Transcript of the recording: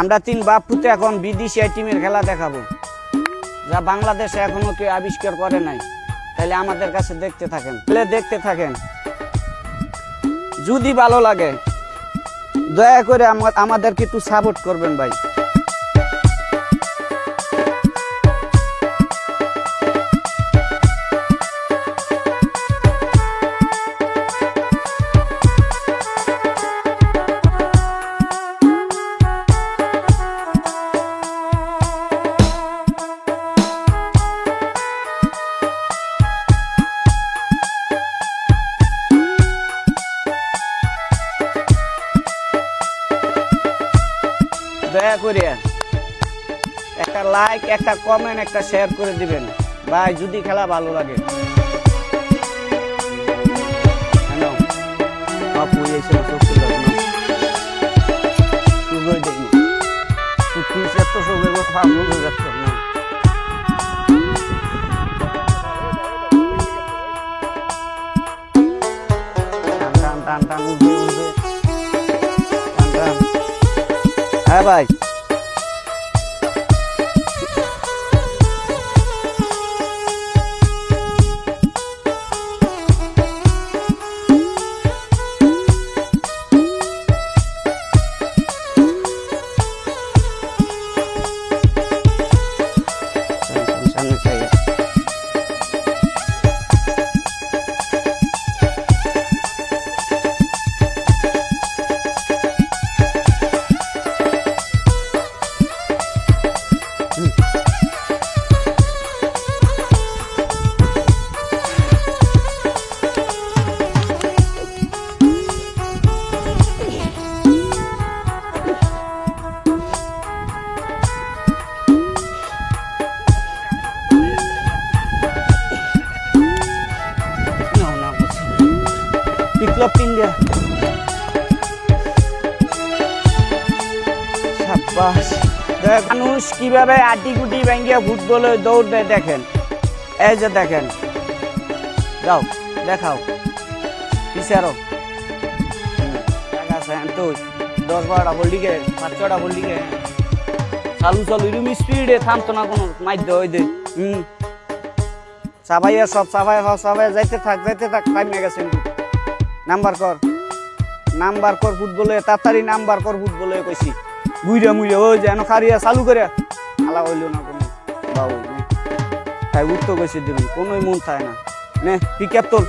আমরা তিন বাপ পুতে এখন বিদেশি টিমের খেলা দেখাবো, যা বাংলাদেশে এখনো কেউ আবিষ্কার করে নাই। তাহলে আমাদের কাছে দেখতে থাকেন। যদি ভালো লাগে দয়া করে আমাদেরকে একটু সাপোর্ট করবেন ভাই। দয়া করে একটা লাইক, একটা কমেন্ট, একটা শেয়ার করে দিবেন ভাই, যদি খেলা ভালো লাগে। হ্যাঁ ভাই, বিপ্লব ইন্ডিয়া মানুষ কিভাবে আটি গুটি ভেঙে ফুটবলে দৌড় দেয় দেখেন। এই যে দেখেন, যাও দেখাও পিছারো। তো 10-12টা হোল্ডিংয়ে 5-6টা হোল্ডিংয়ে চালু এরকম স্পিডে থামতো না কোনো মাধ্য ওই দে। চাবাইয়া সব চাবাই যাইতে থাক টাইমে গেছে। নাম্বার কর ফুটবলে, তাড়াতাড়ি নাম্বার কর ফুটবলে কইছি। মুইরা ওই যেন খারিয়া চালু করে আলা হইল না কোনো বাবু তাই উঠতে কইছি দিবি, কোনোই মন থাকে না। নে পিক আপ তোল।